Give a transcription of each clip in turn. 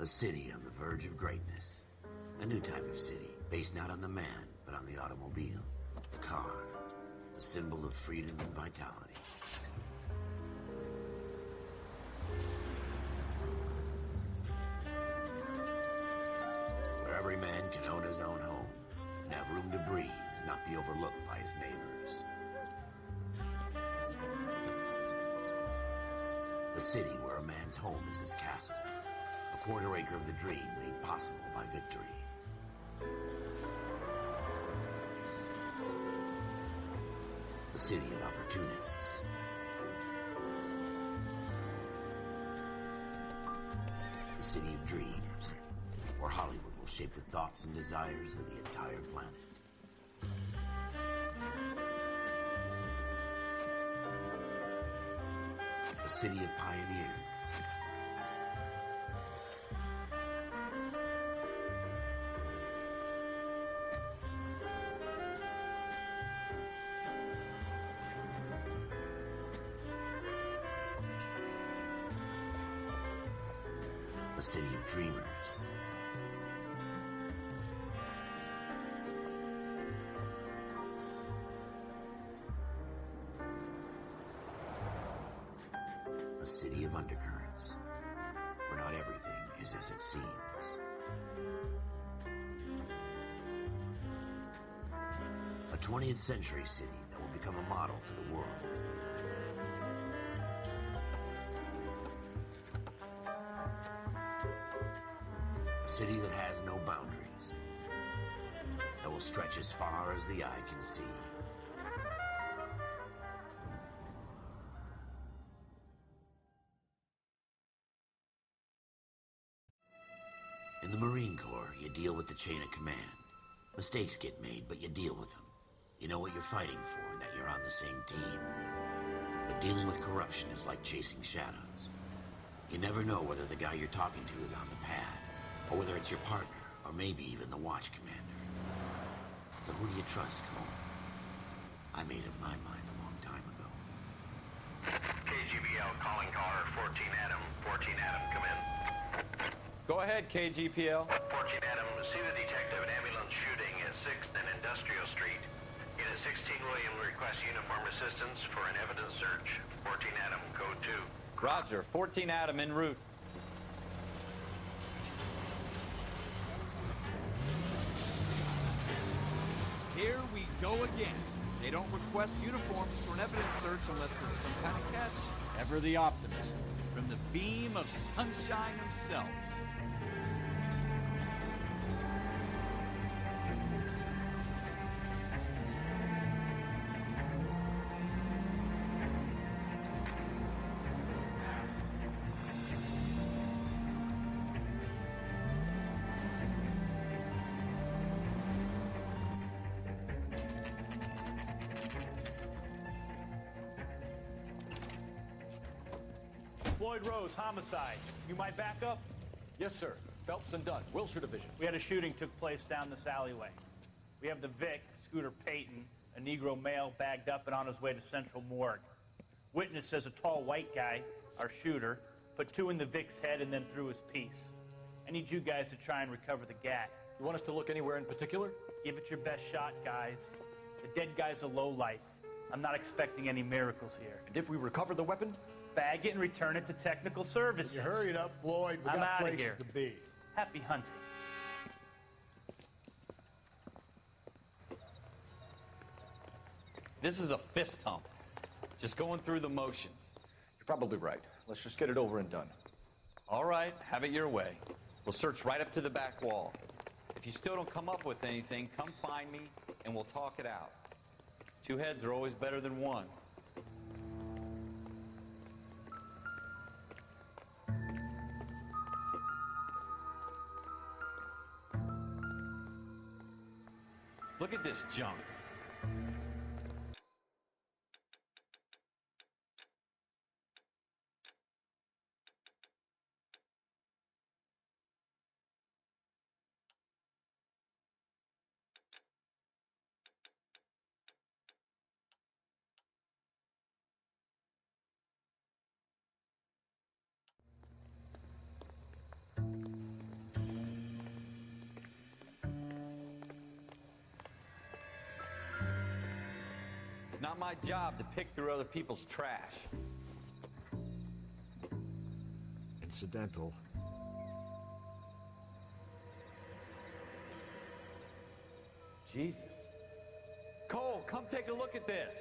A city on the verge of greatness. A new type of city, based not on the man, but on the automobile. The car. The symbol of freedom and vitality. Where every man can own his own home, and have room to breathe, and not be overlooked by his neighbors. A city where a man's home is his castle. A quarter acre of the dream made possible by victory. A city of opportunists. A city of dreams, where Hollywood will shape the thoughts and desires of the entire planet. A city of pioneers. A city of dreamers. A city of undercurrents, where not everything is as it seems. A 20th century city that will become a model for the world. A city that has no boundaries, that will stretch as far as the eye can see. In the Marine Corps, you deal with the chain of command. Mistakes get made, but you deal with them. You know what you're fighting for and that you're on the same team. But dealing with corruption is like chasing shadows. You never know whether the guy you're talking to is on the pad, or whether it's your partner, or maybe even the watch commander. So who do you trust, Cole? I made up my mind a long time ago. KGBL calling caller 14 Adam. 14 Adam, come in. Go ahead, KGPL. 14 Adam, see the detective, an ambulance shooting at 6th and Industrial Street. Unit 16 William requests uniform assistance for an evidence search. 14 Adam, code 2. Roger, 14 Adam en route. Here we go again. They don't request uniforms for an evidence search unless there's some kind of catch. Ever the optimist. From the beam of sunshine himself. Floyd Rose, homicide. You might back up? Yes, sir. Phelps and Dunn, Wilshire Division. We had a shooting took place down this alleyway. We have the Vic, Scooter Payton, a Negro male bagged up and on his way to Central Morgue. Witness says a tall white guy, our shooter, put 2 in the Vic's head and then threw his piece. I need you guys to try and recover the gat. You want us to look anywhere in particular? Give it your best shot, guys. The dead guy's a lowlife. I'm not expecting any miracles here. And if we recover the weapon? Bag it and return it to technical services. You hurry it up, Floyd. We I'm got outta places here. to be. Happy hunting. This is a fist hump. Just going through the motions. You're probably right. Let's just get it over and done. All right, have it your way. We'll search right up to the back wall. If you still don't come up with anything, come find me and we'll talk it out. 2 heads are always better than 1. Look at this junk. It's not my job to pick through other people's trash. Incidental. Jesus. Cole, come take a look at this.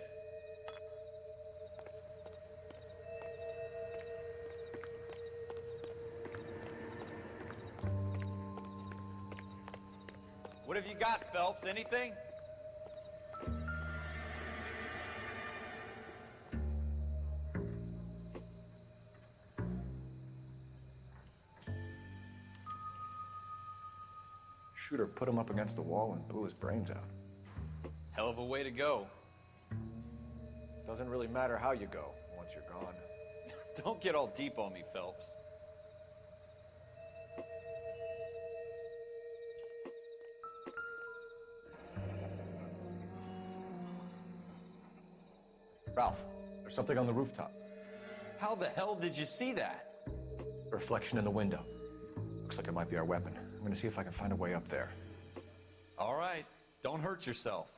What have you got, Phelps? Anything? Shooter put him up against the wall and blew his brains out. Hell of a way to go. Doesn't really matter how you go once you're gone. Don't get all deep on me, Phelps. Ralph, there's something on the rooftop. How the hell did you see that? A reflection in the window. Looks like it might be our weapon. I'm gonna see if I can find a way up there. All right, don't hurt yourself.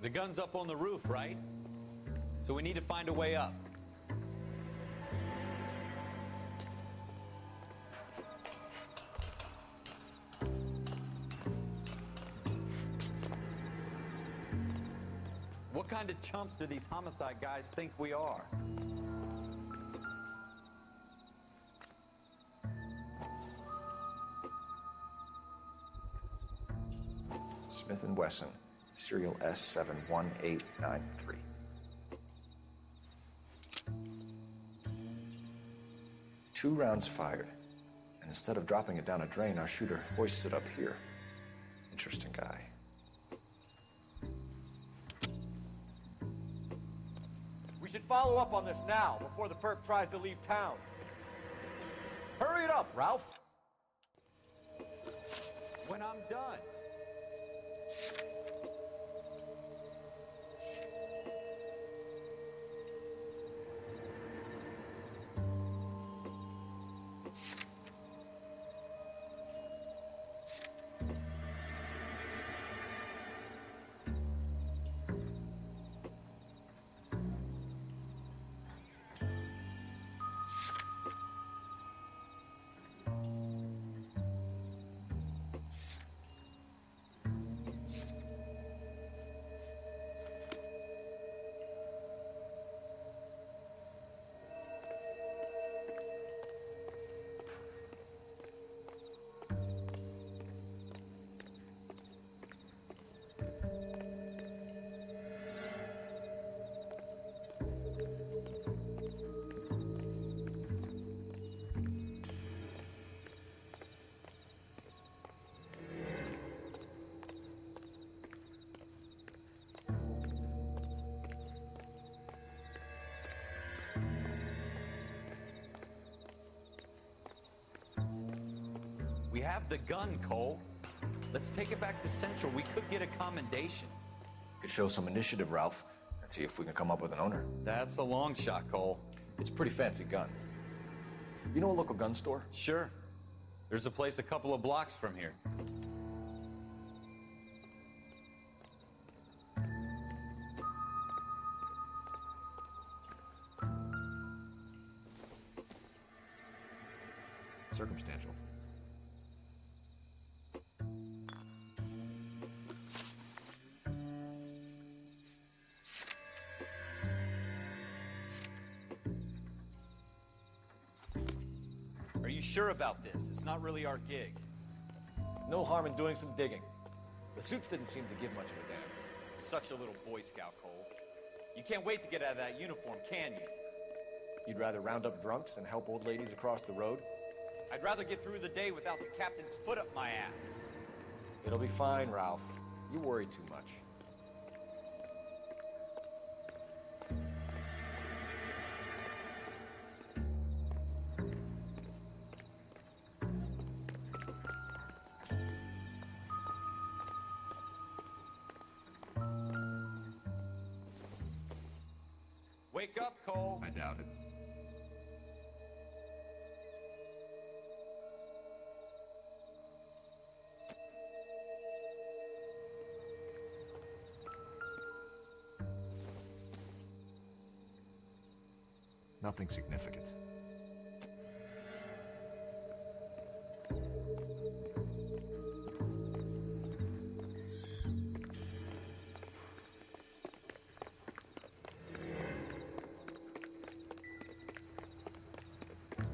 The gun's up on the roof, right? So we need to find a way up. What kind of chumps do these homicide guys think we are? Smith & Wesson, serial S71893. Two rounds fired, and instead of dropping it down a drain, our shooter hoists it up here. Interesting guy. We should follow up on this now, before the perp tries to leave town. Hurry it up, Ralph. When I'm done. We have the gun, Cole. Let's take it back to Central. We could get a commendation. Could show some initiative, Ralph, and see if we can come up with an owner. That's a long shot, Cole. It's a pretty fancy gun. You know a local gun store? Sure. There's a place a couple of blocks from here. Circumstantial. Are you sure about this? It's not really our gig. No harm in doing some digging. The suits didn't seem to give much of a damn. Such a little Boy Scout, Cole. You can't wait to get out of that uniform, can you? You'd rather round up drunks than help old ladies across the road? I'd rather get through the day without the captain's foot up my ass. It'll be fine, Ralph. You worry too much. Wake up, Cole. I doubt it. Nothing significant.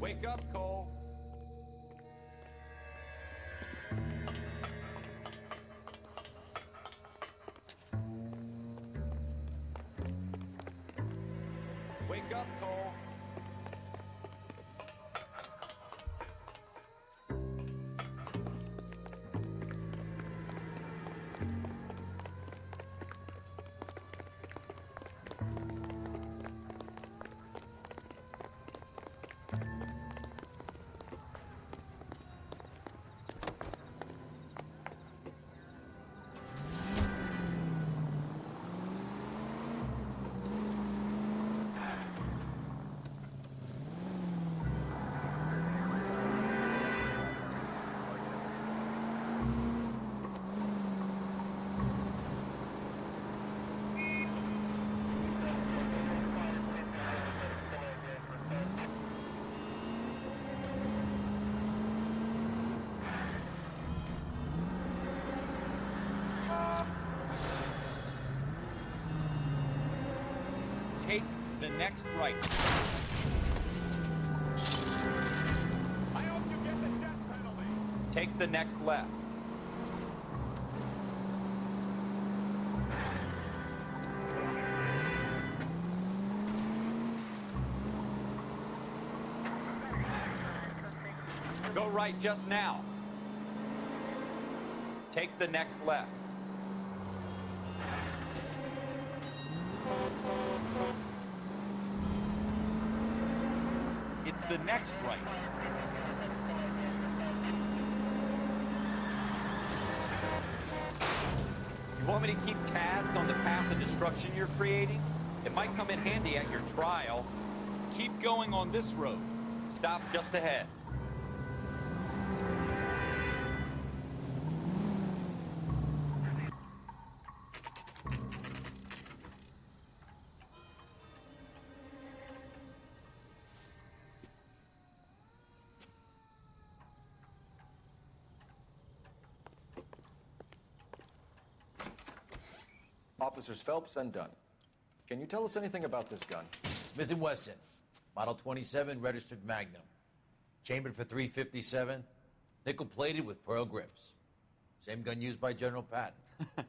Wake up, Cole. Wake up, Cole. Take the next right. I hope you get the death penalty. Take the next left. Go right just now. Take the next left. It's the next right. You want me to keep tabs on the path of destruction you're creating? It might come in handy at your trial. Keep going on this road. Stop just ahead. Officers Phelps and Dunn. Can you tell us anything about this gun? Smith & Wesson, Model 27, registered Magnum. Chambered for .357, nickel-plated with pearl grips. Same gun used by General Patton.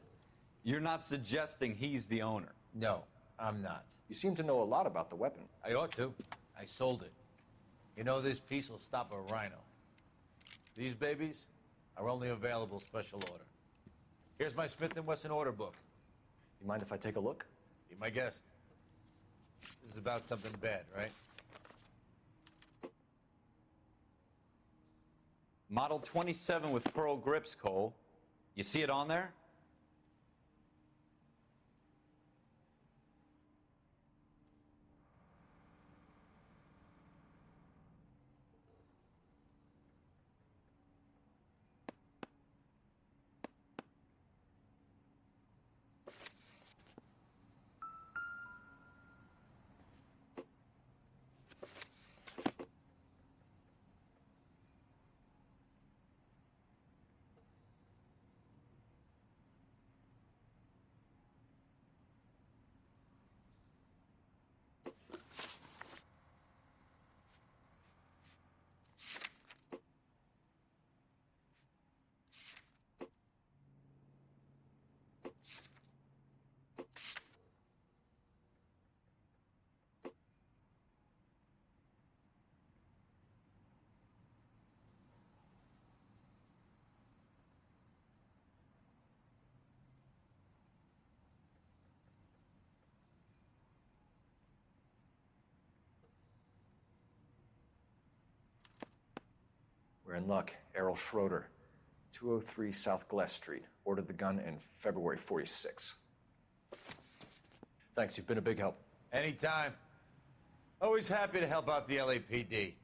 You're not suggesting he's the owner. No, I'm not. You seem to know a lot about the weapon. I ought to. I sold it. You know, this piece will stop a rhino. These babies are only available special order. Here's my Smith & Wesson order book. You mind if I take a look? Be my guest. This is about something bad, right? Model 27 with pearl grips, Cole. You see it on there? We're in luck. Errol Schroeder, 203 South Glass Street. Ordered the gun in February 46. Thanks, you've been a big help. Anytime. Always happy to help out the LAPD.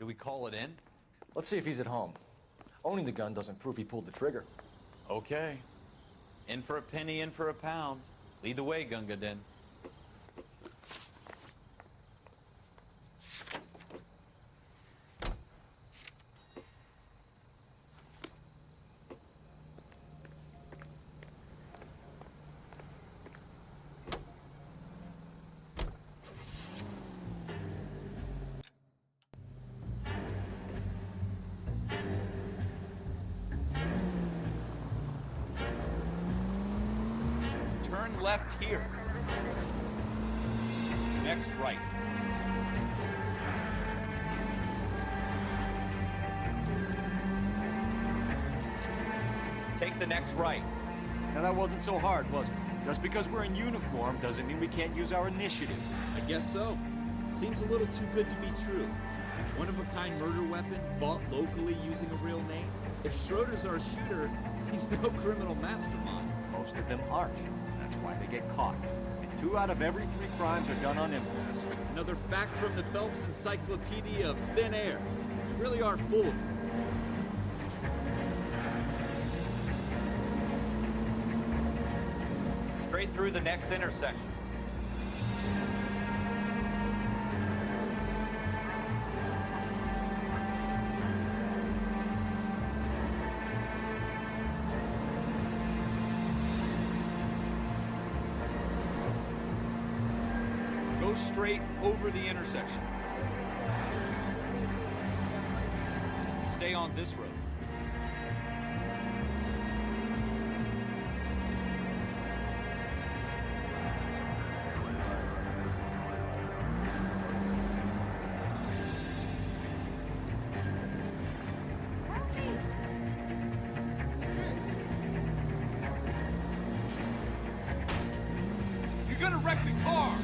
Do we call it in? Let's see if he's at home. Owning the gun doesn't prove he pulled the trigger. Okay. In for a penny, in for a pound. Lead the way, Gunga Din. Turn left here. Next right. Take the next right. Now that wasn't so hard, was it? Just because we're in uniform doesn't mean we can't use our initiative. I guess so. Seems a little too good to be true. One-of-a-kind murder weapon bought locally using a real name? If Schroeder's our shooter, he's no criminal mastermind. Most of them aren't. That's why they get caught. And 2 out of every 3 crimes are done on impulse. Another fact from the Phelps Encyclopedia of Thin Air. You really are full of it. Straight through the next intersection. Go straight over the intersection. Stay on this road. You're gonna wreck the car!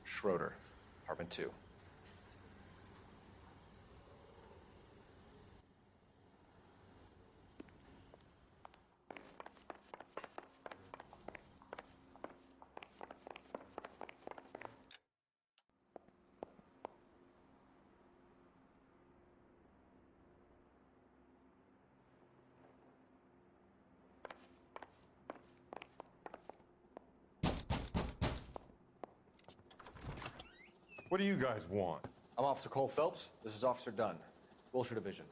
Schroeder, apartment 2. What do you guys want? I'm Officer Cole Phelps. This is Officer Dunn, Wilshire Division.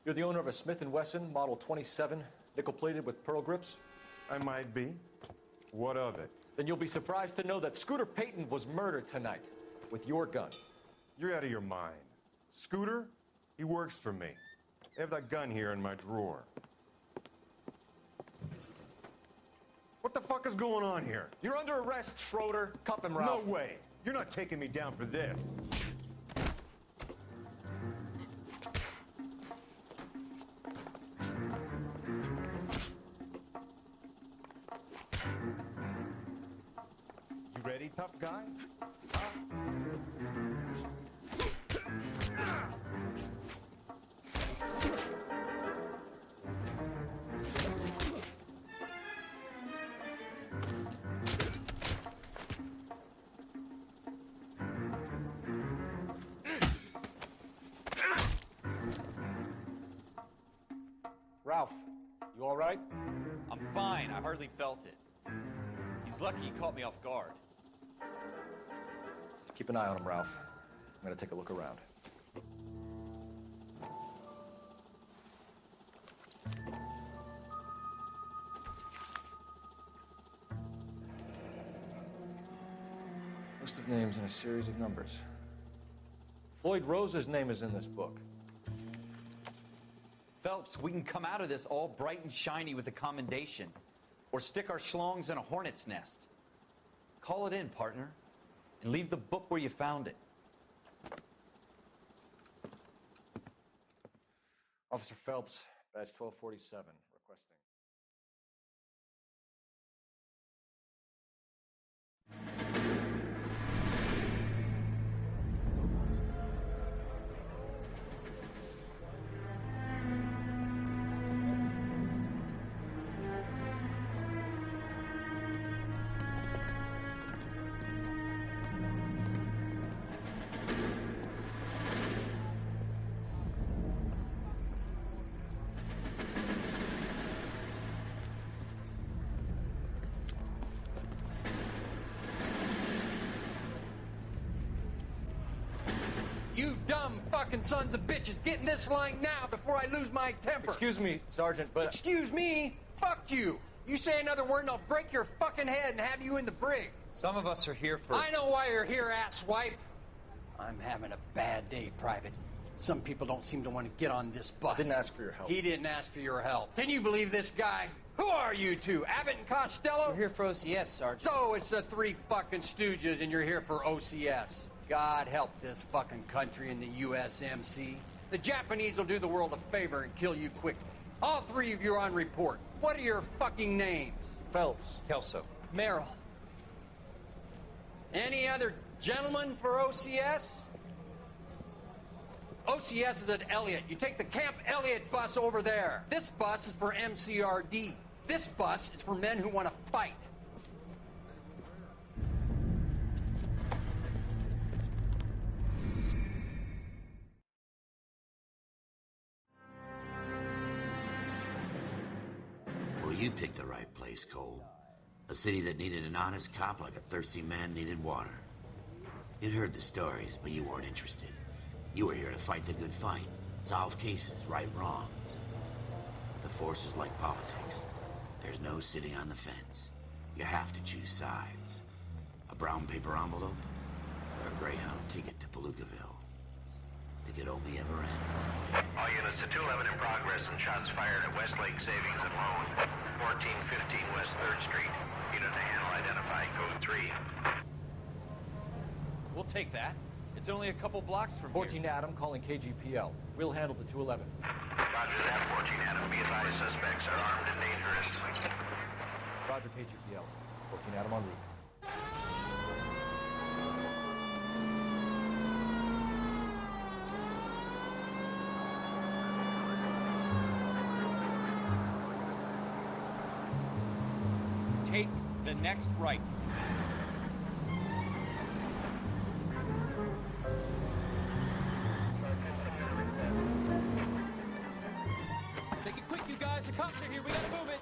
You're the owner of a Smith & Wesson Model 27, nickel-plated with pearl grips? I might be. What of it? Then you'll be surprised to know that Scooter Payton was murdered tonight with your gun. You're out of your mind. Scooter? He works for me. I have that gun here in my drawer. What the fuck is going on here? You're under arrest, Schroeder. Cuff him, Ralph. No way. You're not taking me down for this. You ready, tough guy? Ralph, you all right? I'm fine. I hardly felt it. He's lucky he caught me off guard. Keep an eye on him, Ralph. I'm gonna take a look around. List of names and a series of numbers. Floyd Rose's name is in this book. Phelps, we can come out of this all bright and shiny with a commendation, or stick our schlongs in a hornet's nest. Call it in, partner, and leave the book where you found it. Officer Phelps, badge 1247, requesting. You dumb fucking sons of bitches, get in this line now before I lose my temper. Excuse me, Sergeant, but... Excuse me? Fuck you. You say another word and I'll break your fucking head and have you in the brig. Some of us are here for... I know why you're here, asswipe. I'm having a bad day, Private. Some people don't seem to want to get on this bus. Didn't ask for your help. He didn't ask for your help. Can you believe this guy? Who are you two, Abbott and Costello? We're here for OCS, Sergeant. So it's the three fucking stooges and you're here for OCS. God help this fucking country and the USMC. The Japanese will do the world a favor and kill you quickly. All three of you are on report. What are your fucking names? Phelps. Kelso. Merrill. Any other gentlemen for OCS? OCS is at Elliott. You take the Camp Elliott bus over there. This bus is for MCRD. This bus is for men who want to fight. Well, you picked the right place, Cole. A city that needed an honest cop like a thirsty man needed water. You'd heard the stories, but you weren't interested. You were here to fight the good fight, solve cases, right wrongs. The force is like politics. There's no sitting on the fence. You have to choose sides. A brown paper envelope, or a Greyhound ticket to Palookaville. It could only ever end one way. All units to 211 in progress and shots fired at Westlake Savings and Loan, 1415 West 3rd Street. Unit to handle identified, code 3. We'll take that. It's only a couple blocks from 14 here. Adam calling KGPL. We'll handle the 211. Roger that, 14 Adam. Be advised, suspects are armed and dangerous. Roger, KGPL. 14 Adam en route. Take the next right. Make it quick, you guys. The cops are here. We gotta move it.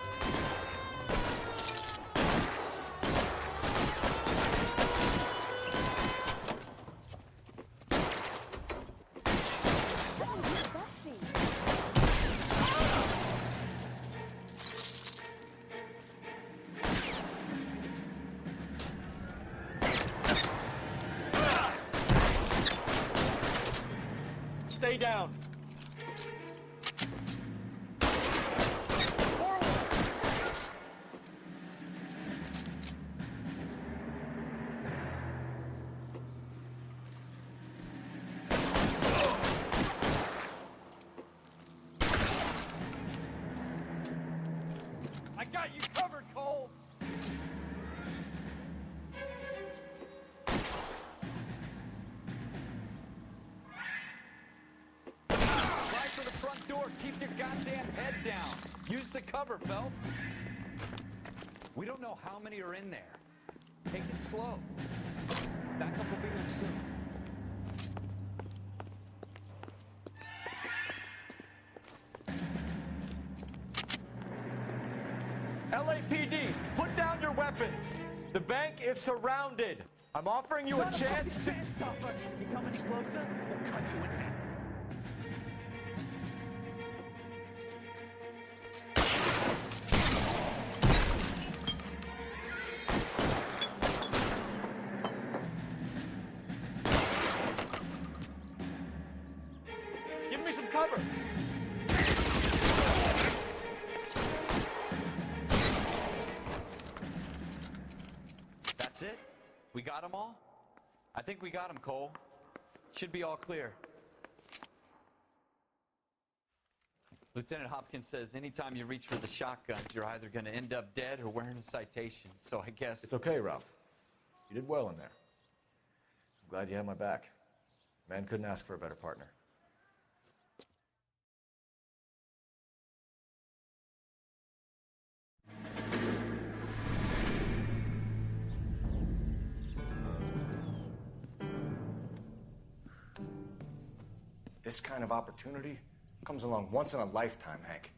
Stay down. I got you covered, Cole. Try for the front door. Keep your goddamn head down. Use the cover, Phelps. We don't know how many are in there. Take it slow. Backup will be here soon. LAPD, put down your weapons. The bank is surrounded. I'm offering you a chance to... Stop us. You come any closer, we'll cut you in half. Give me some cover. That's it? We got them all? I think we got them, Cole. Should be all clear. Lieutenant Hopkins says anytime you reach for the shotguns, you're either going to end up dead or wearing a citation. So I guess... It's okay, Ralph. You did well in there. I'm glad you had my back. Man couldn't ask for a better partner. This kind of opportunity comes along once in a lifetime, Hank.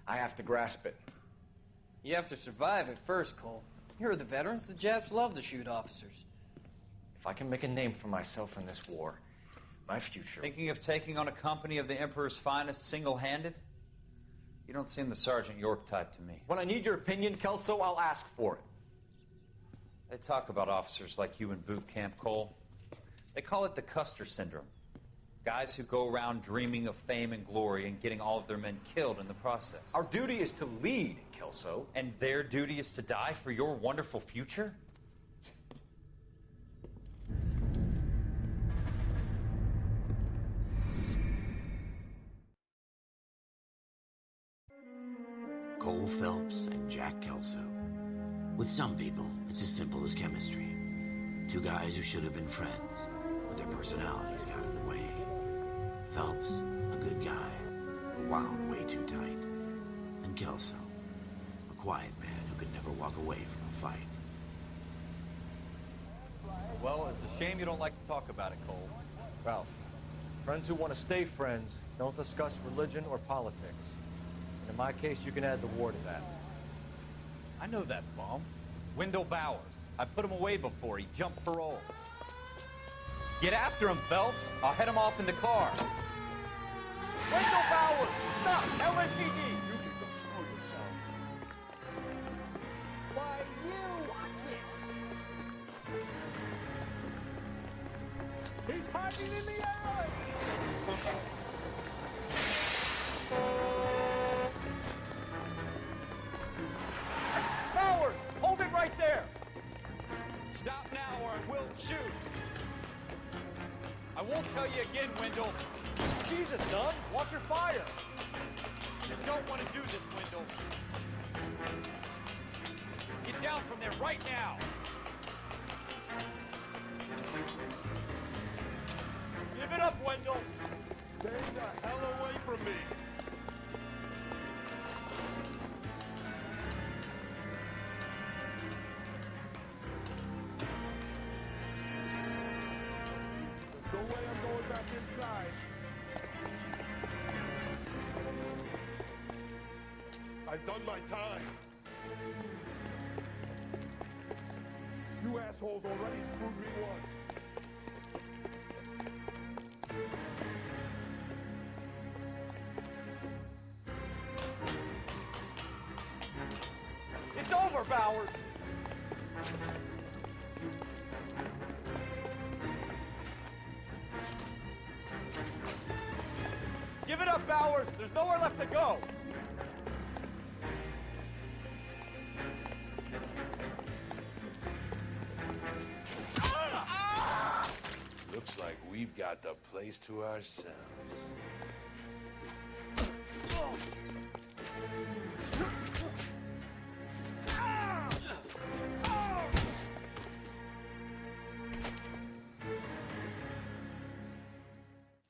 I have to grasp it. You have to survive it first, Cole. Here are the veterans. The Japs love to shoot officers. If I can make a name for myself in this war, my future... Thinking of taking on a company of the Emperor's finest single-handed? You don't seem the Sergeant York type to me. When I need your opinion, Kelso, I'll ask for it. They talk about officers like you in boot camp, Cole. They call it the Custer syndrome. Guys who go around dreaming of fame and glory and getting all of their men killed in the process. Our duty is to lead, Kelso. And their duty is to die for your wonderful future? Cole Phelps and Jack Kelso. With some people, it's as simple as chemistry. Two guys who should have been friends, but their personalities got in the way. Phelps, a good guy, wound way too tight. And Kelso, a quiet man who could never walk away from a fight. Well, it's a shame you don't like to talk about it, Cole. Ralph, friends who want to stay friends don't discuss religion or politics. And in my case, you can add the war to that. I know that bum. Wendell Bowers. I put him away before. He jumped parole. Get after him, Phelps. I'll head him off in the car. Wendell Bowers! Stop! LAPD! You can go screw yourselves. Why, you watch it! He's hiding in the alley! Bowers! Hold it right there! Stop now or I will shoot. I won't tell you again, Wendell. Jesus, son! Watch your fire! You don't want to do this, Wendell. Get down from there right now. Give it up, Wendell! Stay the hell away from me! There's no way I'm going back inside. I've done my time. You assholes already screwed me once. It's over, Bowers! Give it up, Bowers! There's nowhere left to go! Looks like we've got the place to ourselves.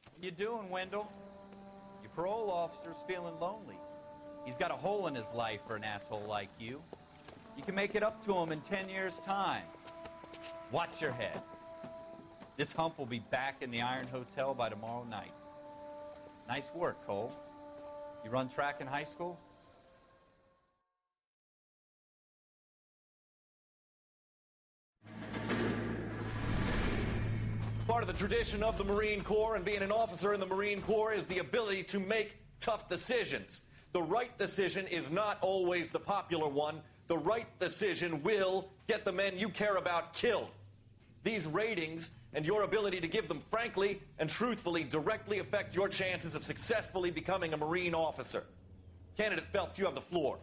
What you doing, Wendell? Your parole officer's feeling lonely. He's got a hole in his life for an asshole like you. You can make it up to him in 10 years' time. Watch your head. This hump will be back in the Iron Hotel by tomorrow night. Nice work, Cole. You run track in high school? Part of the tradition of the Marine Corps and being an officer in the Marine Corps is the ability to make tough decisions. The right decision is not always the popular one. The right decision will get the men you care about killed. These ratings and your ability to give them frankly and truthfully directly affect your chances of successfully becoming a Marine officer. Candidate Phelps, you have the floor.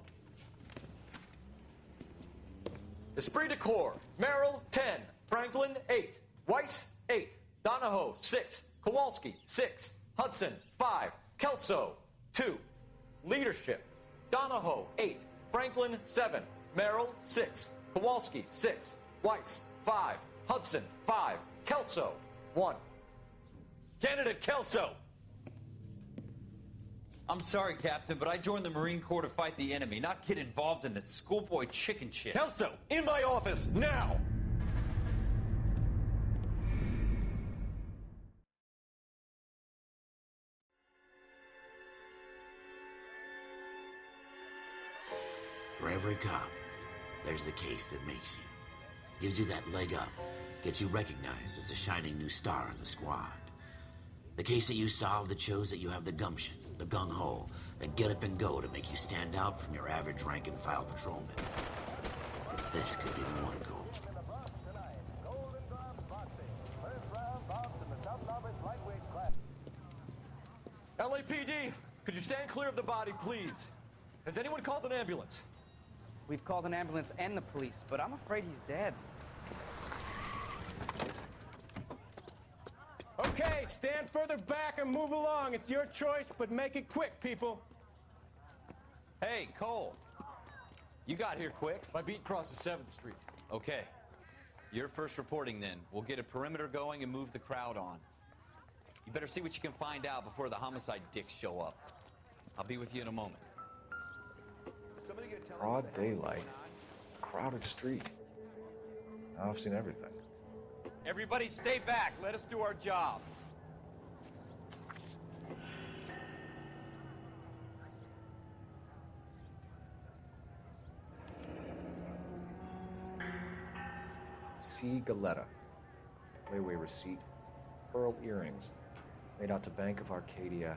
Esprit de Corps, Merrill, 10. Franklin, 8. Weiss, 8. Donahoe, 6. Kowalski, 6. Hudson, 5. Kelso, 2. Leadership, Donahoe, 8. Franklin, 7. Merrill, 6. Kowalski, 6. Weiss, 5. Hudson, 5. Kelso, 1. Candidate Kelso! I'm sorry, Captain, but I joined the Marine Corps to fight the enemy, not get involved in the schoolboy chicken shit. Kelso, in my office, now! For every cop, there's the case that makes you. Gives you that leg up. Gets you recognized as the shining new star in the squad. The case that you solve that shows that you have the gumption, the gung-ho, that get up and go to make you stand out from your average rank-and-file patrolman. This could be the one, Cole. LAPD, could you stand clear of the body, please? Has anyone called an ambulance? We've called an ambulance and the police, but I'm afraid he's dead. Okay, stand further back and move along. It's your choice, but make it quick, people. Hey, Cole. You got here quick. My beat crosses 7th Street. Okay. You're first reporting then. We'll get a perimeter going and move the crowd on. You better see what you can find out before the homicide dicks show up. I'll be with you in a moment. Broad daylight. Crowded street. Now I've seen everything. Everybody stay back. Let us do our job. C. Galetta. Layaway receipt. Pearl earrings. Made out to Bank of Arcadia.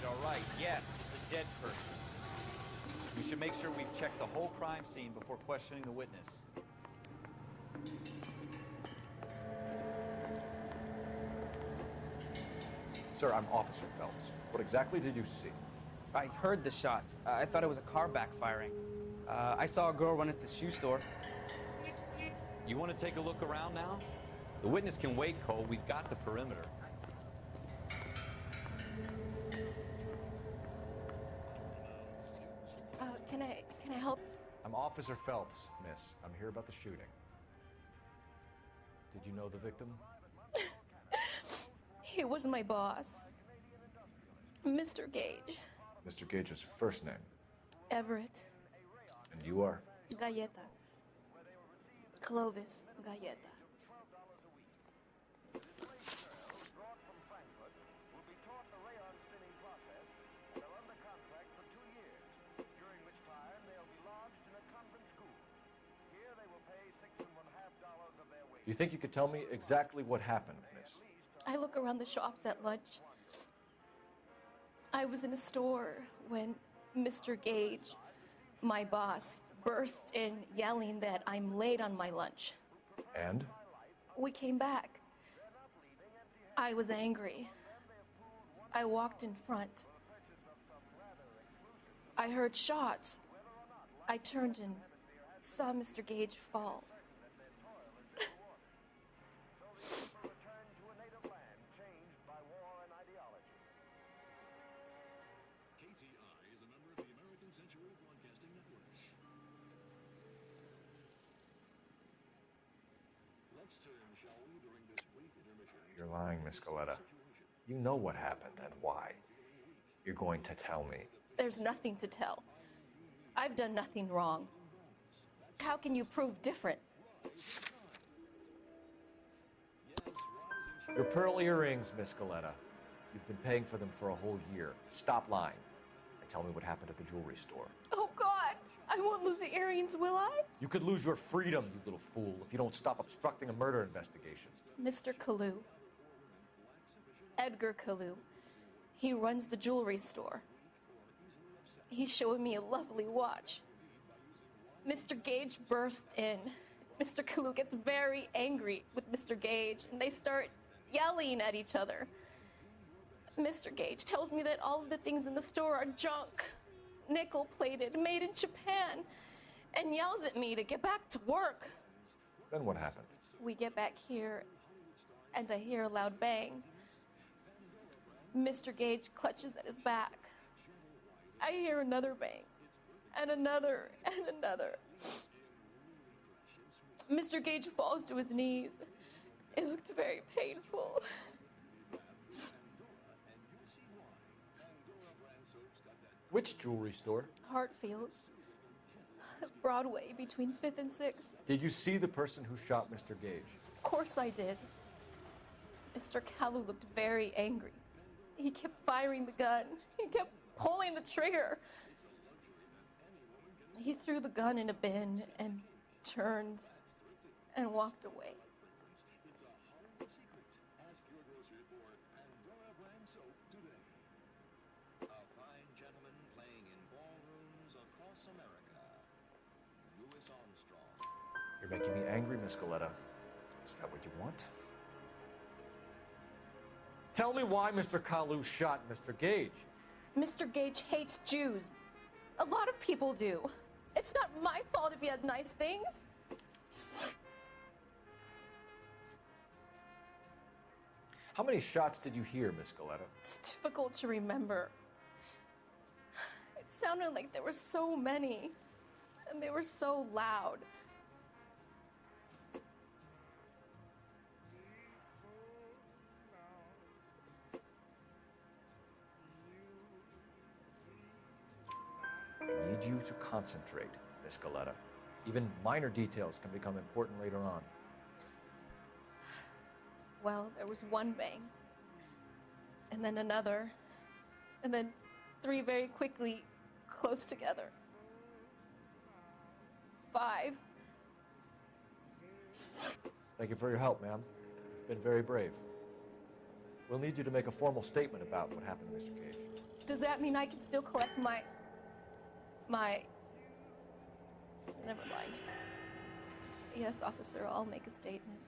All right. Yes, it's a dead person. We should make sure we've checked the whole crime scene before questioning the witness. Sir, I'm Officer Phelps. What exactly did you see? I heard the shots. I thought it was a car backfiring. I saw a girl run into the shoe store. You want to take a look around now? The witness can wait, Cole. We've got the perimeter. Can I help? I'm Officer Phelps, miss. I'm here about the shooting. Did you know the victim? He was my boss, Mr. Gage. Mr. Gage's first name. Everett. And you are? Galleta. Clovis Galleta. You think you could tell me exactly what happened, miss? I look around the shops at lunch. I was in a store when Mr. Gage, my boss, bursts in yelling that I'm late on my lunch. And? We came back. I was angry. I walked in front. I heard shots. I turned and saw Mr. Gage fall. You're lying, Miss Galetta. You know what happened and why. You're going to tell me. There's nothing to tell. I've done nothing wrong. How can you prove different? Your pearl earrings, Miss Galetta. You've been paying for them for a whole year. Stop lying and tell me what happened at the jewelry store. Oh, God! I won't lose the earrings, will I? You could lose your freedom, you little fool, if you don't stop obstructing a murder investigation. Mr. Kalu. Edgar Kalu. He runs the jewelry store. He's showing me a lovely watch. Mr. Gage bursts in. Mr. Kalu gets very angry with Mr. Gage, and they start yelling at each other. Mr. Gage tells me that all of the things in the store are junk, nickel-plated, made in Japan, and yells at me to get back to work. Then what happened? We get back here, and I hear a loud bang. Mr. Gage clutches at his back. I hear another bang, and another, and another. Mr. Gage falls to his knees. It looked very painful. Which jewelry store? Hartfield's. Broadway, between 5th and 6th. Did you see the person who shot Mr. Gage? Of course I did. Mr. Kalu looked very angry. He kept firing the gun. He kept pulling the trigger. He threw the gun in a bin and turned and walked away. You're making me angry, Miss Galetta. Is that what you want? Tell me why Mr. Kalu shot Mr. Gage. Mr. Gage hates Jews. A lot of people do. It's not my fault if he has nice things. How many shots did you hear, Miss Galetta? It's difficult to remember. It sounded like there were so many, and they were so loud. I need you to concentrate, Miss Galetta. Even minor details can become important later on. Well, there was one bang, and then another, and then 3 very quickly, close together. 5. Thank you for your help, ma'am. You've been very brave. We'll need you to make a formal statement about what happened to Mr. Gage. Does that mean I can still collect my... Never mind. Yes, officer, I'll make a statement.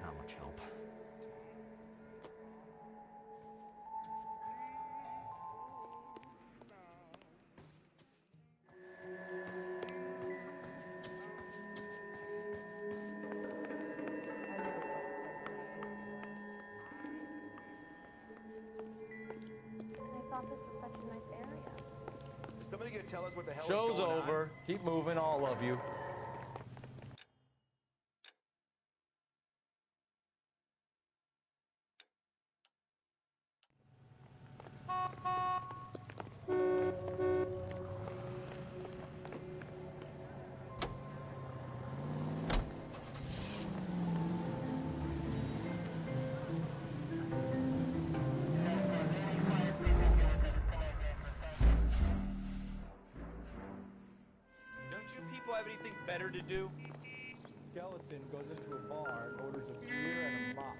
Not much help. I thought this was such a nice area. Somebody gonna tell us what the hell Show's is going over. on? Keep moving, all of you. have anything better to do? Skeleton goes into a bar and orders a beer and a mop.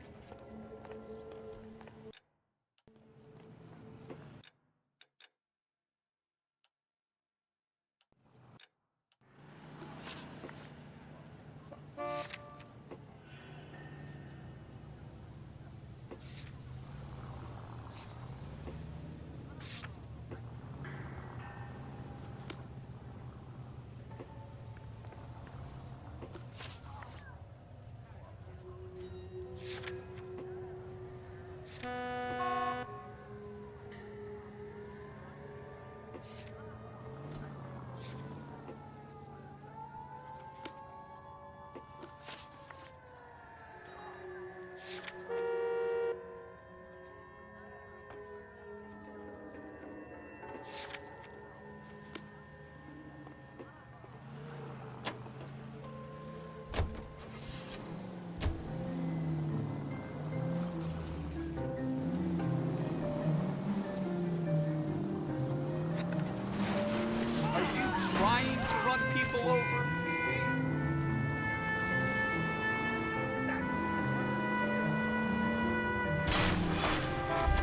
Trying to run people over?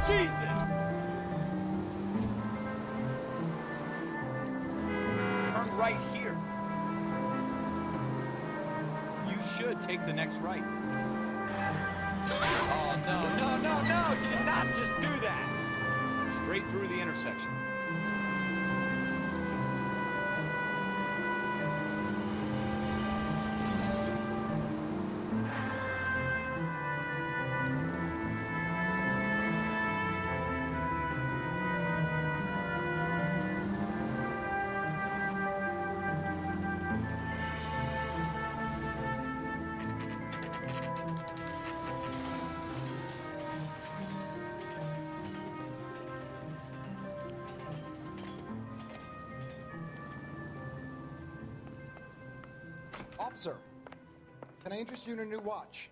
Jesus! Turn right here. You should take the next right. Oh, no. You did not just do that. Straight through the intersection. Officer, can I interest you in a new watch?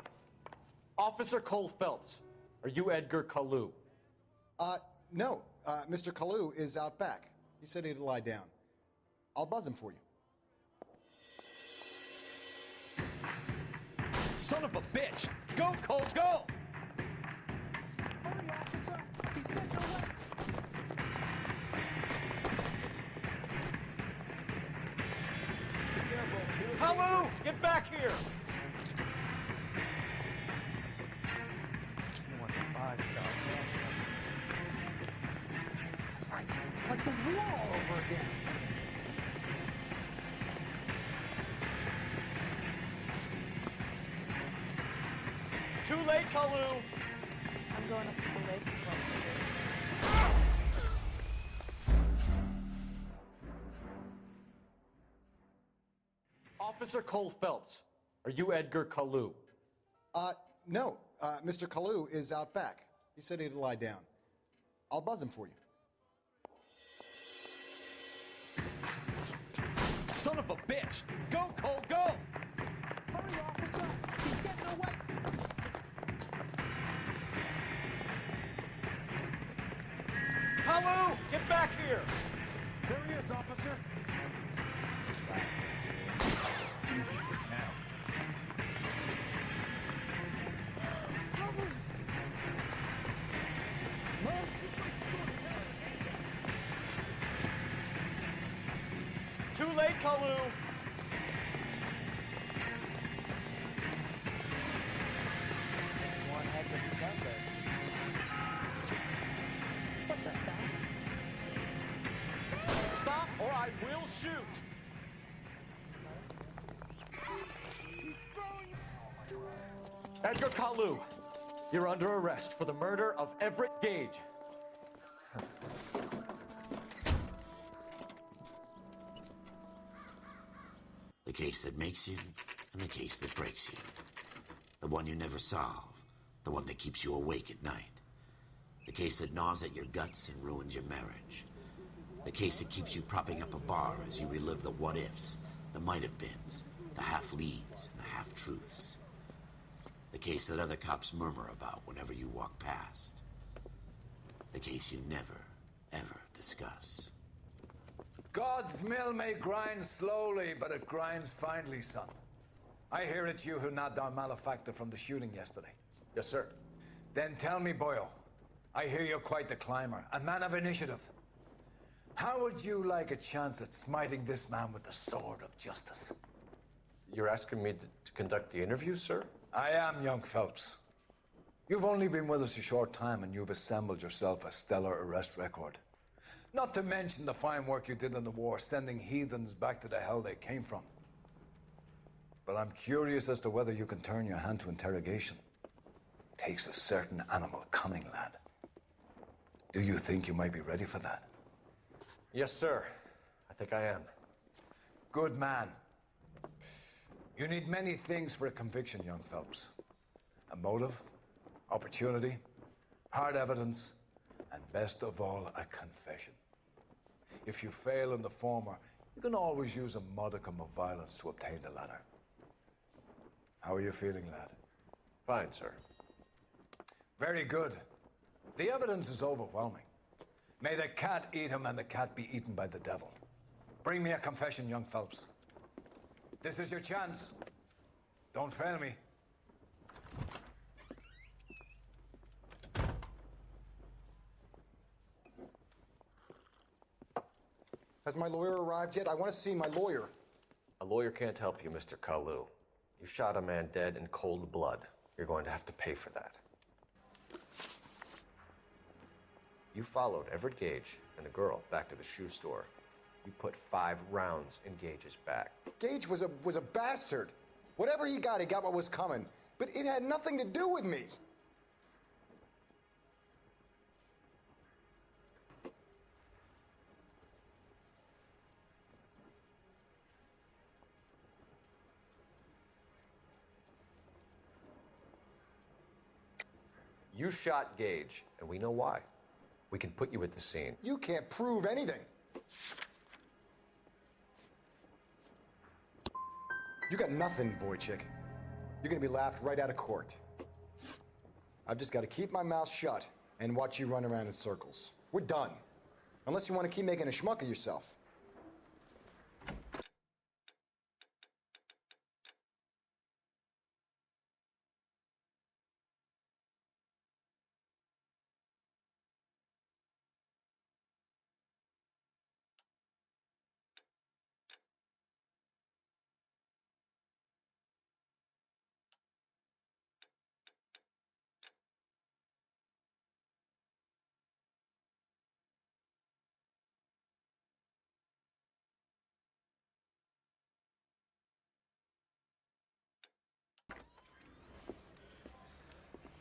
Officer Cole Phelps, are you Edgar Kalu? No. Mr. Kalu is out back. He said he'd lie down. I'll buzz him for you. Son of a bitch! Go, Cole, go! Hurry, officer! He's getting away! Kalu, get back here! You want the 5-star, man. Like the war all over again. Too late, Kalu! I'm going up to the lake. Officer Cole Phelps, are you Edgar Kalu? No. Mr. Kalu is out back. He said he'd lie down. I'll buzz him for you. Son of a bitch! Go, Cole, go! Hurry, officer! He's getting away! Kalu, get back here! There he is, officer! Too late, Kalu! One heck of a Sunday. What the hell? Stop or I will shoot! Edgar Kalu, you're under arrest for the murder of Everett Gage. The case that makes you, and the case that breaks you. The one you never solve, the one that keeps you awake at night. The case that gnaws at your guts and ruins your marriage. The case that keeps you propping up a bar as you relive the what-ifs, the might-have-beens, the half-leads, and the half-truths. The case that other cops murmur about whenever you walk past. The case you never, ever discuss. God's mill may grind slowly, but it grinds finely, son. I hear it's you who nabbed our malefactor from the shooting yesterday. Yes, sir. Then tell me, boyo, I hear you're quite the climber, a man of initiative. How would you like a chance at smiting this man with the sword of justice? You're asking me to conduct the interview, sir? I am, young Phelps. You've only been with us a short time and you've assembled yourself a stellar arrest record. Not to mention the fine work you did in the war, sending heathens back to the hell they came from. But I'm curious as to whether you can turn your hand to interrogation. Takes a certain animal cunning, lad. Do you think you might be ready for that? Yes, sir. I think I am. Good man. You need many things for a conviction, young Phelps. A motive, opportunity, hard evidence, and best of all, a confession. If you fail in the former, you can always use a modicum of violence to obtain the latter. How are you feeling, lad? Fine, sir. Very good. The evidence is overwhelming. May the cat eat him and the cat be eaten by the devil. Bring me a confession, young Phelps. This is your chance. Don't fail me. Has my lawyer arrived yet? I want to see my lawyer. A lawyer can't help you, Mr. Kalu. You shot a man dead in cold blood. You're going to have to pay for that. You followed Everett Gage and the girl back to the shoe store. You put 5 rounds in Gage's back. Gage was a bastard. Whatever he got what was coming. But it had nothing to do with me. You shot Gage, and we know why. We can put you at the scene. You can't prove anything. You got nothing, boy chick. You're gonna be laughed right out of court. I've just got to keep my mouth shut and watch you run around in circles. We're done. Unless you want to keep making a schmuck of yourself.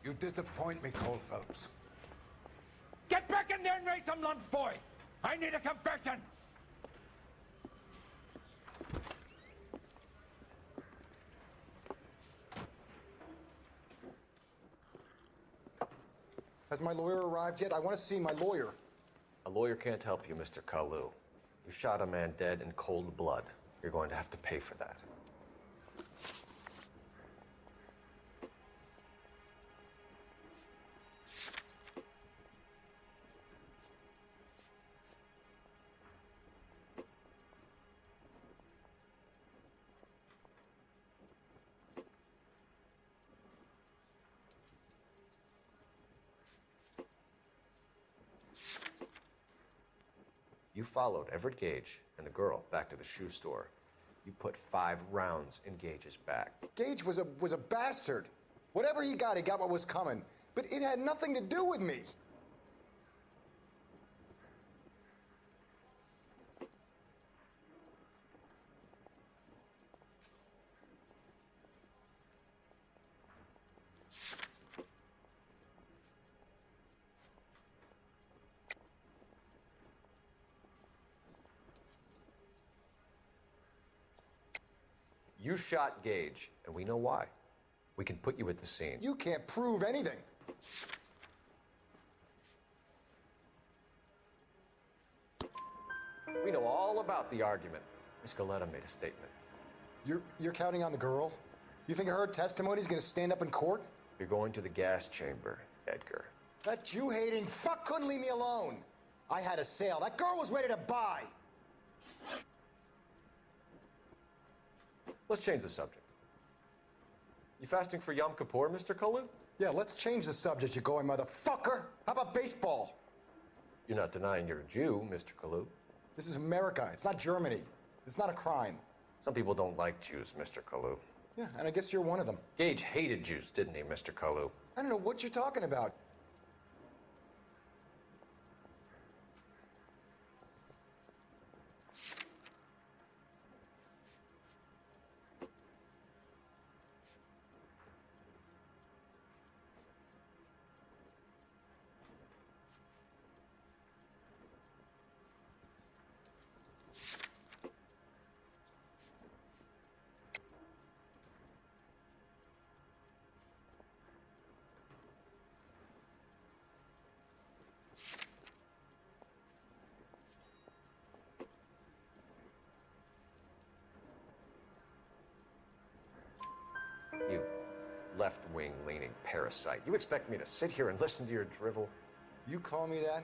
You disappoint me, Cole Phelps. Get back in there and raise some lumps, boy! I need a confession! Has my lawyer arrived yet? I want to see my lawyer. A lawyer can't help you, Mr. Kalu. You shot a man dead in cold blood. You're going to have to pay for that. You followed Everett Gage and the girl back to the shoe store. You put 5 rounds in Gage's back. Gage was a bastard. Whatever he got what was coming. But it had nothing to do with me. You shot Gage, and we know why. We can put you at the scene. You can't prove anything. We know all about the argument. Miss Galetta made a statement. You're counting on the girl? You think her testimony's gonna stand up in court? You're going to the gas chamber, Edgar. That Jew-hating fuck couldn't leave me alone. I had a sale. That girl was ready to buy. Let's change the subject. You fasting for Yom Kippur, Mr. Kalu? Yeah, let's change the subject, you going motherfucker. How about baseball? You're not denying you're a Jew, Mr. Kalu. This is America. It's not Germany. It's not a crime. Some people don't like Jews, Mr. Kalu. Yeah, and I guess you're one of them. Gage hated Jews, didn't he, Mr. Kalu? I don't know what you're talking about. You left-wing leaning parasite. You expect me to sit here and listen to your drivel? You call me that?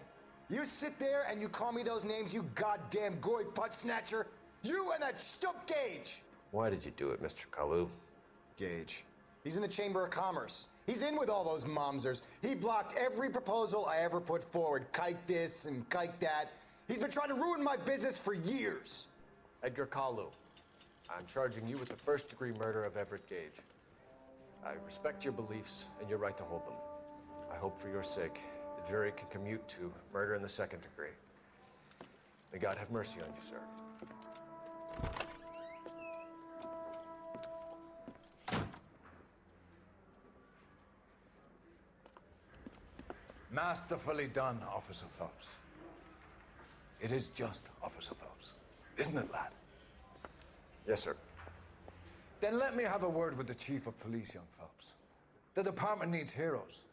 You sit there and you call me those names, you goddamn goy butt snatcher? You and that stump Gage! Why did you do it, Mr. Kalu? Gage. He's in the Chamber of Commerce. He's in with all those momsers. He blocked every proposal I ever put forward. Kike this and kike that. He's been trying to ruin my business for years. Edgar Kalu, I'm charging you with the first-degree murder of Everett Gage. I respect your beliefs and your right to hold them. I hope for your sake the jury can commute to murder in the second degree. May God have mercy on you, sir. Masterfully done, Officer Phelps. It is just Officer Phelps, isn't it, lad? Yes, sir. Then let me have a word with the Chief of Police, young Phelps. The department needs heroes.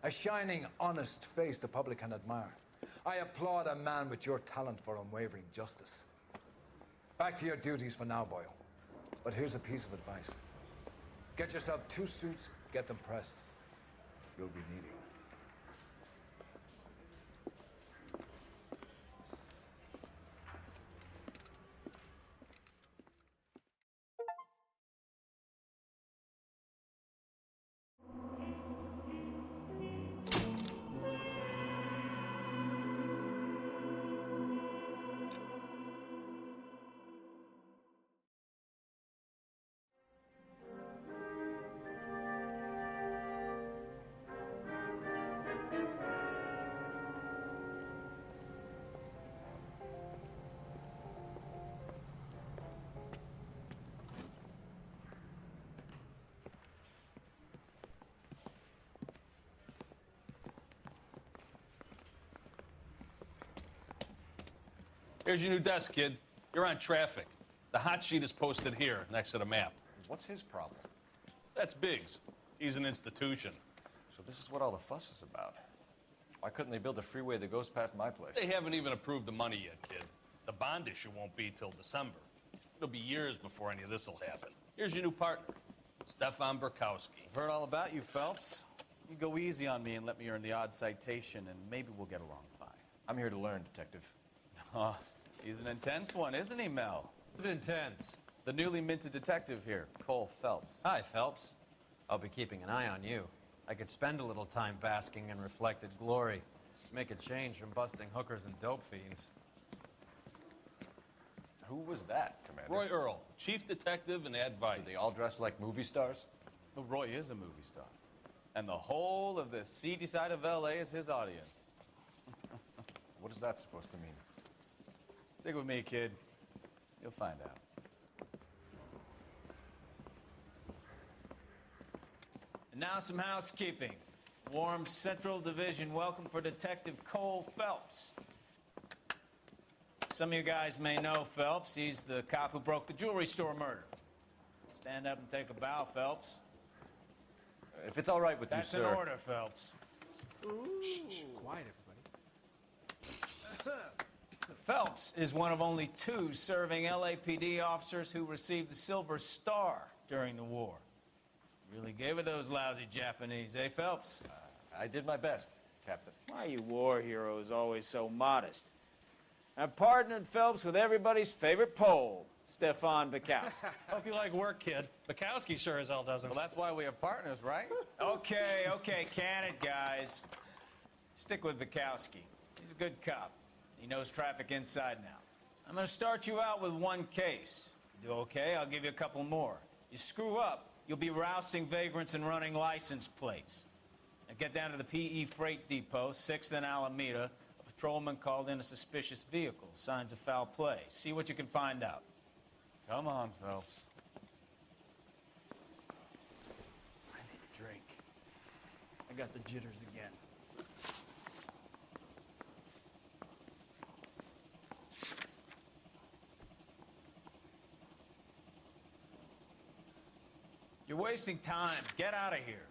A shining, honest face the public can admire. I applaud a man with your talent for unwavering justice. Back to your duties for now, Boyle. But here's a piece of advice. Get yourself 2 suits, get them pressed. You'll be needing them. Here's your new desk, kid. You're on traffic. The hot sheet is posted here, next to the map. What's his problem? That's Biggs. He's an institution. So this is what all the fuss is about. Why couldn't they build a freeway that goes past my place? They haven't even approved the money yet, kid. The bond issue won't be till December. It'll be years before any of this will happen. Here's your new partner, Stefan Burkowski. I've heard all about you, Phelps. You go easy on me and let me earn the odd citation, and maybe we'll get along fine. I'm here to learn, Detective. Oh, he's an intense one, isn't he, Mel? Who's intense? The newly minted detective here, Cole Phelps. Hi, Phelps. I'll be keeping an eye on you. I could spend a little time basking in reflected glory. Make a change from busting hookers and dope fiends. Who was that, Commander? Roy Earl, chief detective and advice. Do they all dress like movie stars? Well, Roy is a movie star. And the whole of the seedy side of L.A. is his audience. What is that supposed to mean? Stick with me, kid. You'll find out. And now some housekeeping. Warm Central Division welcome for Detective Cole Phelps. Some of you guys may know Phelps. He's the cop who broke the jewelry store murder. Stand up and take a bow, Phelps. If it's all right with That's you, sir. That's in order, Phelps. Shh, quiet, everybody. Phelps is one of only 2 serving LAPD officers who received the Silver Star during the war. Really gave it those lousy Japanese, eh, Phelps? I did my best, Captain. Why are you war heroes always so modest? I've partnered Phelps with everybody's favorite Pole, Stefan Bukowski. Hope you like work, kid. Bukowski sure as hell doesn't. Well, that's why we are partners, right? Okay, can it, guys. Stick with Bukowski. He's a good cop. He knows traffic inside and out. I'm gonna start you out with one case. You do okay, I'll give you a couple more. You screw up, you'll be rousting vagrants and running license plates. Now get down to the PE Freight Depot, 6th and Alameda. A patrolman called in a suspicious vehicle. Signs of foul play. See what you can find out. Come on, Phelps. I need a drink. I got the jitters again. You're wasting time. Get out of here.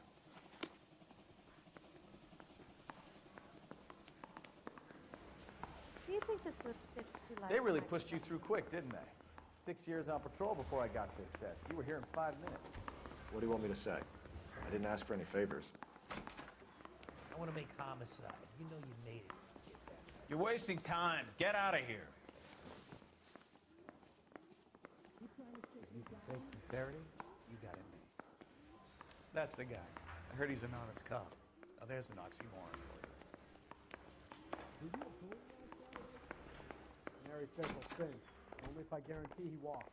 Do you think this lipstick's too light? They really pushed you through quick, didn't they? 6 years on patrol before I got this test. You were here in 5 minutes. What do you want me to say? I didn't ask for any favors. I want to make homicide. You know you made it. You're wasting time. Get out of here. You can fake sincerity. You got it made. That's the guy. I heard he's an honest cop. Now there's an oxymoron for you. Mary says will sing. Only if I guarantee he walks.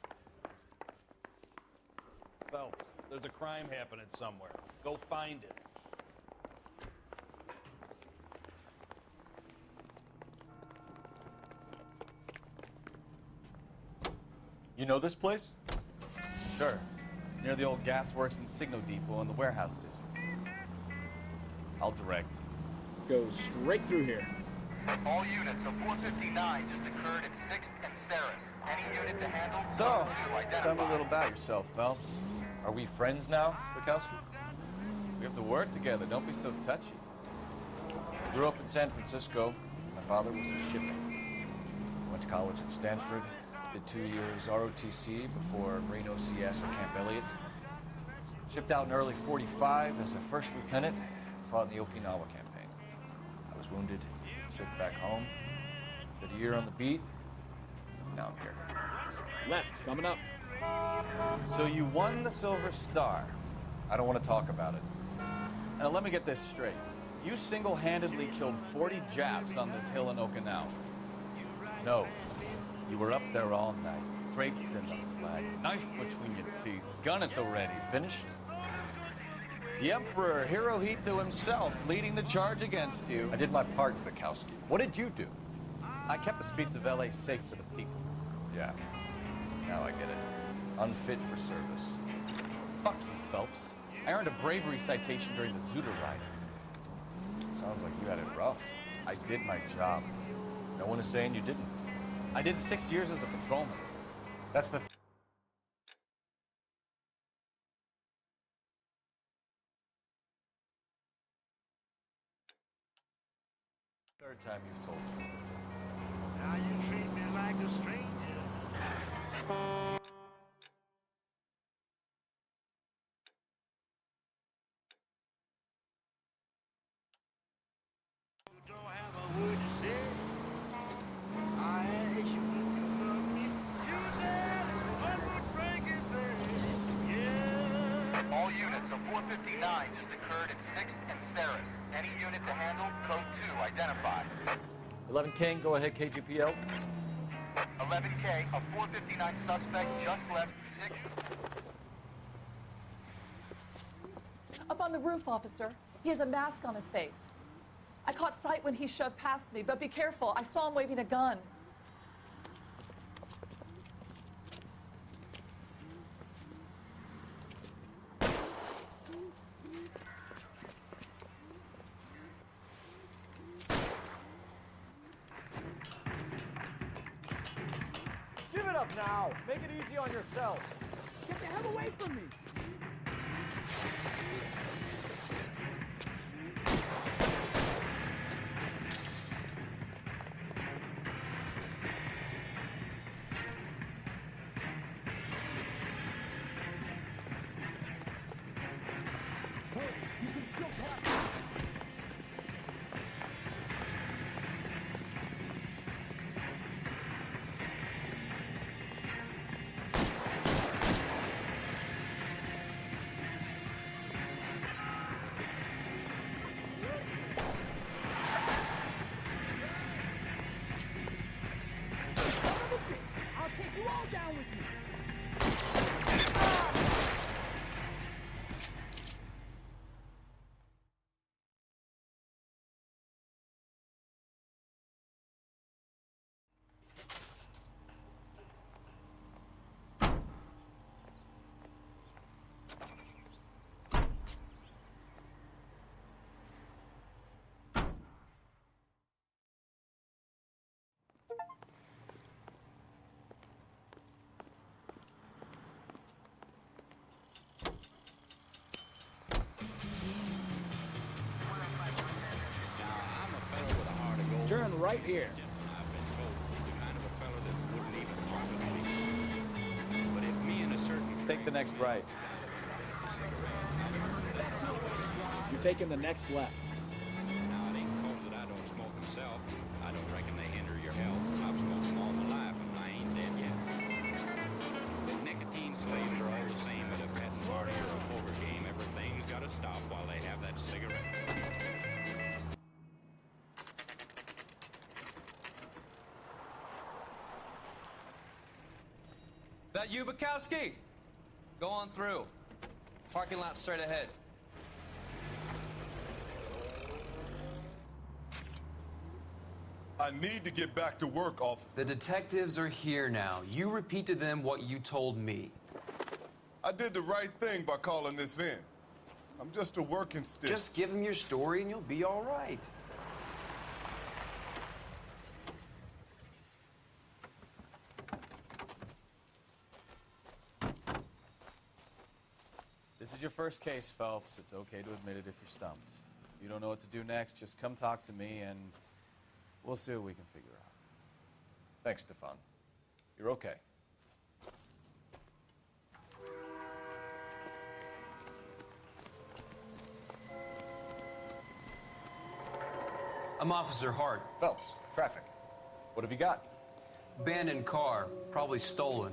Phelps, there's a crime happening somewhere. Go find it. You know this place? Sure. Near the old gasworks and signal depot in the warehouse district. I'll direct. Go straight through here. All units, a 459 just occurred at 6th and Saris. Any unit to handle? So, Identify. tell me a little about yourself, Phelps. Are we friends now, Bukowski? We have to work together. Don't be so touchy. Grew up in San Francisco. My father was a shipmate. Went to college at Stanford. Did 2 years ROTC before Marine OCS at Camp Elliott. Shipped out in early '45 as a first lieutenant. Fought in the Okinawa campaign. I was wounded. Shipped back home. Did a year on the beat. Now I'm here. Left, coming up. So you won the Silver Star. I don't want to talk about it. Now let me get this straight. You single-handedly killed 40 Japs on this hill in Okinawa. No. You were up there all night, draped in the flag, knife between your teeth, gun at the ready. Finished? The Emperor Hirohito himself leading the charge against you. I did my part, Bukowski. What did you do? I kept the streets of LA safe for the people. Yeah. Now I get it. Unfit for service. Fuck you, Phelps. I earned a bravery citation during the Zutter riots. Sounds like you had it rough. I did my job. No one is saying you didn't. I did 6 years as a patrolman. That's the third time you've told me. Now you treat me like a stranger. All units, a 459 just occurred at 6th and Saris. Any unit to handle? Code 2, identify. 11 King, go ahead, KGPL. 11K, a 459 suspect just left 6th. Up on the roof, officer. He has a mask on his face. I caught sight when he shoved past me, but be careful. I saw him waving a gun. Give it up now. Make it easy on yourself. Get the hell away from me. Turn right here. I've been told he's the kind of a fellow that wouldn't even talk to me. But if me and a certain... Take the next right. You're taking the next left. Now, it ain't cause that I don't smoke myself. I don't reckon they hinder your health. I've smoked them all my life, and I ain't dead yet. The nicotine slaves are all the same at a pet party or a poker game. Everything's got to stop while they have that cigarette. That you, Bukowski? Go on through. Parking lot straight ahead. I need to get back to work, officer. The detectives are here now. You repeat to them what you told me. I did the right thing by calling this in. I'm just a working stick. Just give them your story and you'll be all right. This is your first case, Phelps. It's okay to admit it if you're stumped. If you don't know what to do next, just come talk to me and we'll see what we can figure out. Thanks, Stefan. You're okay. I'm Officer Hart. Phelps, traffic. What have you got? Abandoned car, probably stolen.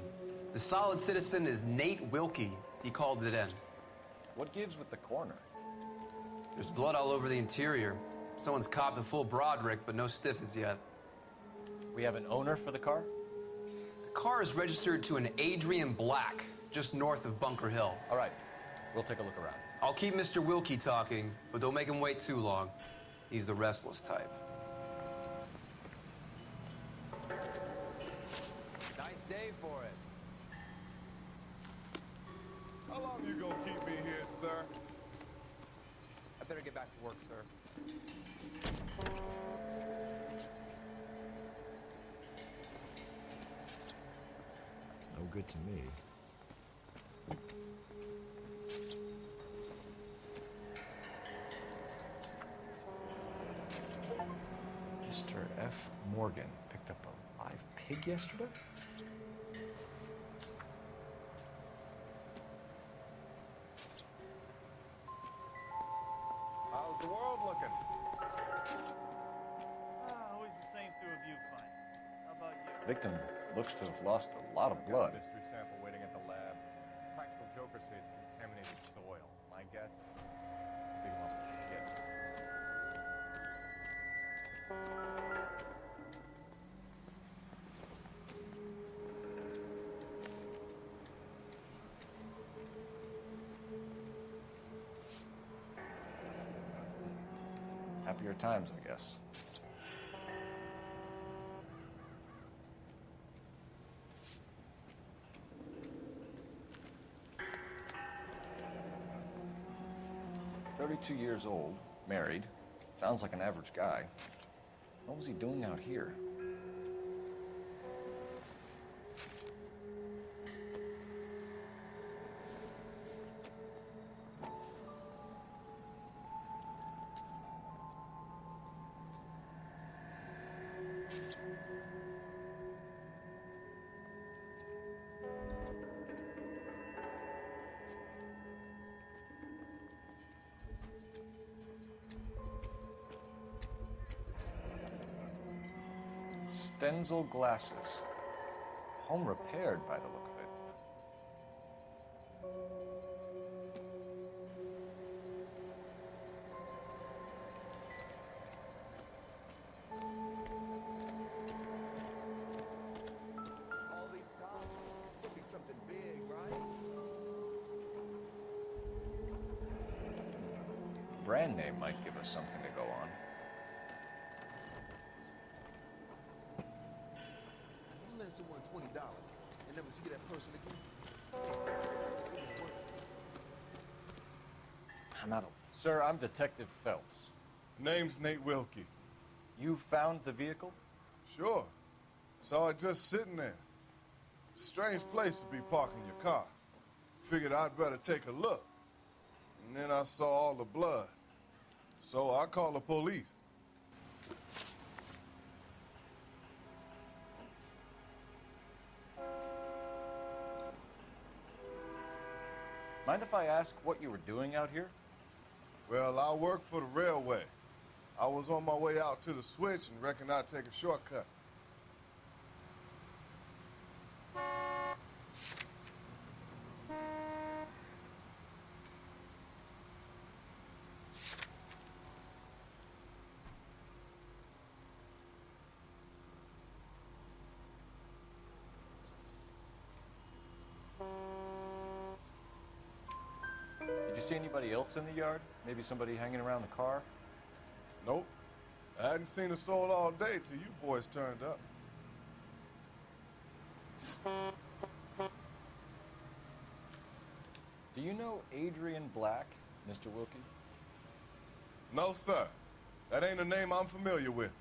The solid citizen is Nate Wilkie. He called it in. What gives with the coroner? There's blood all over the interior. Someone's copped a full Broderick, but no stiff as yet. We have an owner for the car? The car is registered to an Adrian Black, just north of Bunker Hill. All right, we'll take a look around. I'll keep Mr. Wilkie talking, but don't make him wait too long. He's the restless type. Nice day for it. How long you gonna keep me here, sir? I better get back to work, sir. No good to me. Mr. F. Morgan picked up a live pig yesterday? How's the world looking? Always the same through a viewfinder. How about you? Victim looks to have lost a lot of blood. Mystery sample waiting at the lab. Practical jokers say it's contaminated soil. My guess? Big lump of shit. Happier times, I guess. $32 years old, married. Sounds like an average guy. What was he doing out here? Stenzel glasses. Home repaired by the look of it. All these times, could be something big, right? Brand name might give us something to go on. You lend someone $20 and never see that person again. I'm out of... Sir, I'm Detective Phelps. Name's Nate Wilkie. You found the vehicle? Sure. Saw it just sitting there. Strange place to be parking your car. Figured I'd better take a look. And then I saw all the blood. So I called the police. Mind if I ask what you were doing out here? Well, I work for the railway. I was on my way out to the switch and reckoned I'd take a shortcut. Did you see anybody else in the yard? Maybe somebody hanging around the car? Nope. I hadn't seen a soul all day till you boys turned up. Do you know Adrian Black, Mr. Wilkie? No, sir. That ain't a name I'm familiar with.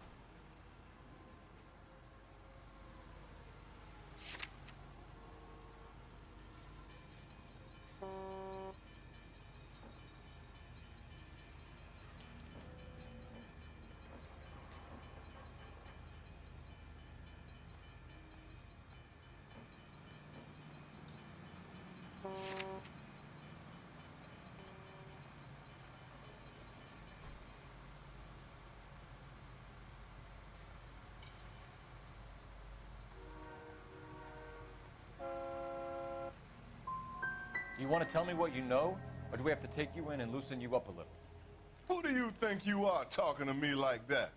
Do you want to tell me what you know, or do we have to take you in and loosen you up a little? Who do you think you are talking to me like that?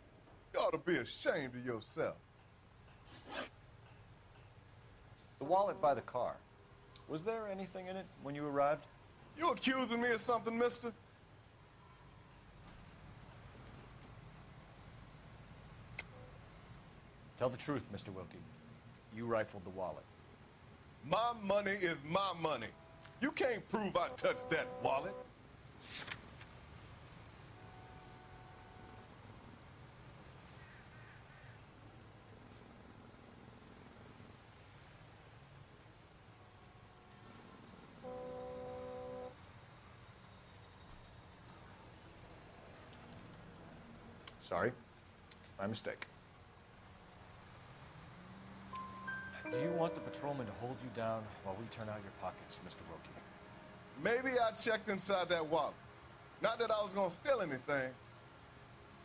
You ought to be ashamed of yourself. The wallet by the car. Was there anything in it when you arrived? You accusing me of something, mister? Tell the truth, Mr. Wilkie. You rifled the wallet. My money is my money. You can't prove I touched that wallet. Sorry. My mistake. Do you want the patrolman to hold you down while we turn out your pockets, Mr. Wilkie? Maybe I checked inside that wallet. Not that I was gonna steal anything.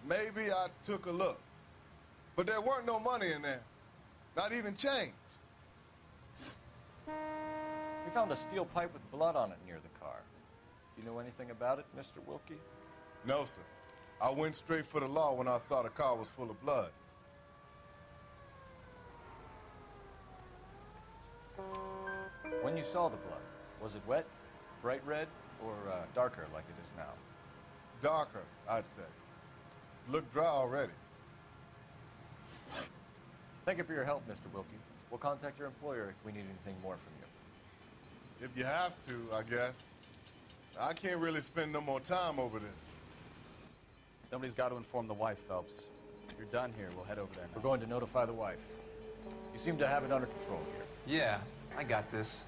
Maybe I took a look. But there weren't no money in there. Not even change. We found a steel pipe with blood on it near the car. Do you know anything about it, Mr. Wilkie? No, sir. I went straight for the law when I saw the car was full of blood. When you saw the blood, was it wet, bright red, or darker like it is now? Darker, I'd say. Looked dry already. Thank you for your help, Mr. Wilkie. We'll contact your employer if we need anything more from you. If you have to, I guess. I can't really spend no more time over this. Somebody's got to inform the wife, Phelps. If you're done here, we'll head over there now. We're going to notify the wife. You seem to have it under control here. Yeah, I got this.